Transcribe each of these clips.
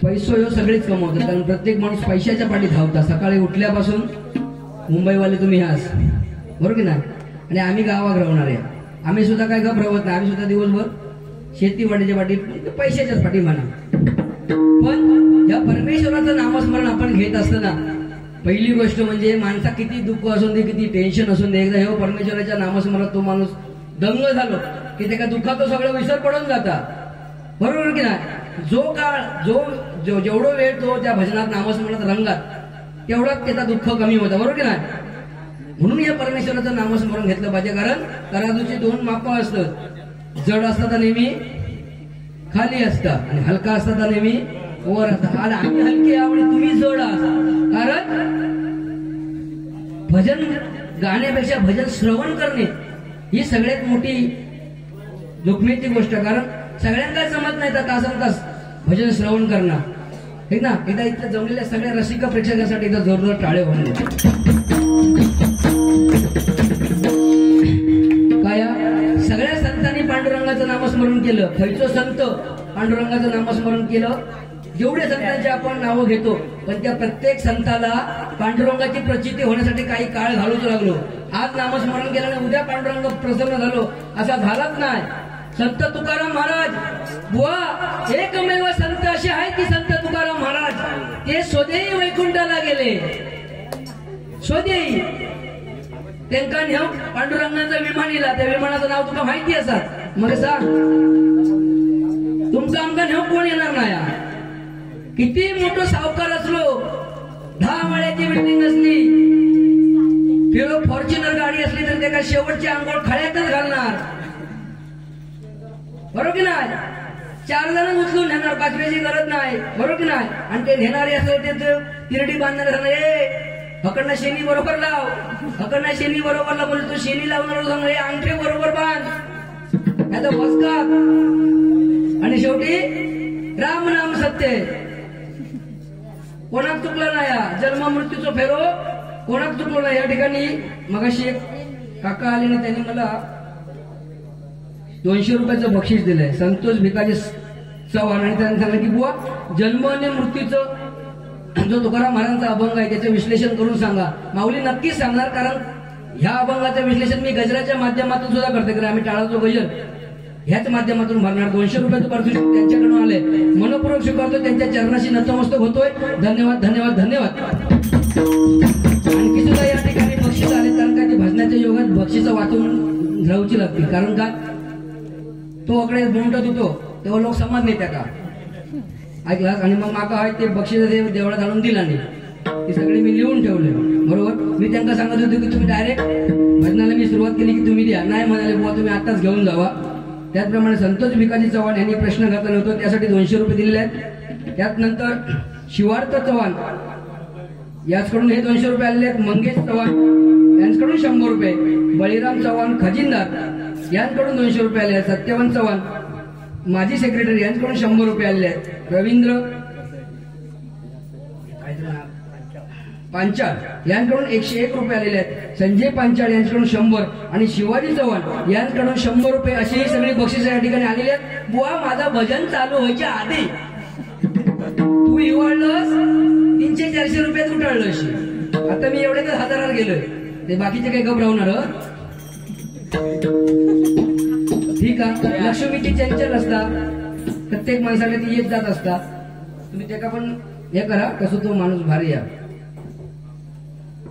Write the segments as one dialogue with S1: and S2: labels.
S1: पैसो ह्यो सगळेच कमवतात, कारण प्रत्येक माणूस पैशाच्या पाठी धावता. सकाळी उठल्यापासून मुंबईवाले तुम्ही ह्याच बरोबर की नाही, आणि आम्ही गावात राहणार आहे. आम्ही सुद्धा काय गप राहत नाही, आम्ही सुद्धा दिवसभर शेतीवाडीच्या पाठी पैशाच्याच पाठी म्हणा. पण या परमेश्वराचं नामस्मरण आपण घेत असताना पहिली गोष्ट म्हणजे माणसा किती दुःख असून दे, किती टेन्शन असून दे, एकदा हे परमेश्वराच्या नामस्मरणात तो माणूस दंग झालो की त्याच्या दुःखात तो सगळं विसर पडून जाता. बरोबर की नाही. जो काळ जो जेवढं वेळ तो त्या भजनात नामस्मरणात रंगात तेवढाच त्याचा दुःख कमी होता. बरोबर की नाही. म्हणून या परमेश्वराचं नामस्मरण घेतलं पाहिजे, कारण तराजूची दोन मापं असतात. जड असतात नेहमी खाली असतात आणि हलका असतात नेहमी वर असतात. आणि आम्ही हलके आवडी तुम्ही जड आहात, कारण भजन गाण्यापेक्षा भजन श्रवण करणे ही सगळ्यात मोठी जोखमीची गोष्ट. कारण सगळ्यांना जमत नाही तर तासन तास भजन श्रवण करणं हे ना. एकदा इथं जमलेल्या सगळ्या रसिक प्रेक्षकांसाठी एकदा जोरदार टाळे होणे. काय सगळ्या संतांनी पांडुरंगाचं नामस्मरण केलं. खैचो संत पांडुरंगाचं नामस्मरण केलं. जेवढे संतांचे आपण नावं घेतो, पण त्या प्रत्येक संताला पांडुरंगाची प्रचिती होण्यासाठी काही काळ घालूच लागलो. आज नामस्मरण केल्याने उद्या पांडुरंग प्रसन्न झालो असा झालाच नाही. संत तुकाराम महाराज बुवा एकमेव संत असे आहेत की संत तुकाराम महाराज ते स्वदेही वैकुंठाला गेले. स्वदेही त्यांना न्याव पांडुरंगाचं विमान इला. त्या विमानाचं नाव तुला माहिती असतात. मग सांग तुमचा आमका न्याव कोण येणार नाही. किती मोठं सावकार असलो, 10 माळ्याची बिल्डिंग असली, फिरो फॉर्च्युनर गाडी असली तर त्याला शेवटची आंघोळ खळ्यातच घालणार. बरोबर की नाही. 4 जण उचलून नेणार, 5व्याची गरज नाही. बरोबर की नाही. आणि ते नेणारे असले ते तिरडी बांधणार झालं. हकडना शेणी बरोबर लाव, हकडना शेणी बरोबर लाव. बोल तू शेणी लावणार सांग अंगठे बरोबर बांध, नाही तर बसका. आणि शेवटी राम नाम सत्य. कोणाक चुकलं नाही. जन्म मृत्यूचं फेरो कोणाक चुकलो नाही. या ठिकाणी मगाशी एक काका आले ना, त्यांनी मला 200 रुपयाचं बक्षीस दिलंय. संतोष भिकाजी चव्हाण. आणि त्यांनी सांगितलं की बुवा जन्म आणि मृत्यूचं जो तुकाराम महाराजांचा अभंग आहे त्याचं विश्लेषण करून सांगा. माऊली नक्कीच सांगणार, कारण ह्या अभंगाचं विश्लेषण मी गजराच्या माध्यमातून सुद्धा करते. कारण आम्ही टाळाचो गजर ह्याच माध्यमातून भरणार. 200 रुपयाचं पारितोषिक त्यांच्याकडून आले. मनपूर्वक स्वीकारतो, त्यांच्या चरणाशी नतमस्तक होतोय. धन्यवाद धन्यवाद धन्यवाद. आणखी सुद्धा या ठिकाणी बक्षीस आले, कारण का ते भजनाच्या योगात बक्षीस वाचून राहूची लागतील. कारण का तो अकडे बोंडत होतो तेव्हा लोक समज नाही त्या का ऐकला. आणि मग माका ते बक्षीस देवळात आणून दिला नाही. ती सगळी मी लिहून ठेवले. बरोबर. मी त्यांना सांगत होतो की तुम्ही डायरेक्ट भजनाला मी सुरुवात केली की तुम्ही द्या. नाही म्हणाले बुवा तुम्ही आताच घेऊन जावा. त्याचप्रमाणे संतोष भिकाजी चव्हाण यांनी प्रश्न घातला होतो, त्यासाठी 200 रुपये दिलेले आहेत. त्यात नंतर शिवार्थ चव्हाण याचकडून हे 200 रुपये आलेले आहेत. मंगेश चव्हाण यांच्याकडून 100 रुपये. बळीराम चव्हाण खजिनदार यांच्याकडून 200 रुपये आले आहेत. सत्यवान चव्हाण माजी सेक्रेटरी यांच्याकडून 100 रुपये आलेले आहेत. रवींद्र पांचाळ यांच्याकडून 101 रुपये आलेले आहेत. संजय पांचाळ यांच्याकडून 100 आणि शिवाजी चव्हाण यांच्याकडून 100 रुपये अशी ही सगळी बक्षिस या ठिकाणी आलेली आहेत. बुवा माझा भजन चालू व्हायच्या आधी तू इवळलंस 300-400 रुपयात उठाळलंस. आता मी एवढे तर 1000 गेलोय. ते बाकीचे काही घबरावणार. ठीक आहे. लक्ष्मीची चंचल असता, प्रत्येक माणसाला ती येत जात असता. तुम्ही त्याला पण हे करा कसं तो माणूस भारी आहे.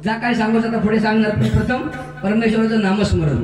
S1: जा काय सांगायचं आता पुढे सांगणार. प्रथम परमेश्वराचं नामस्मरण.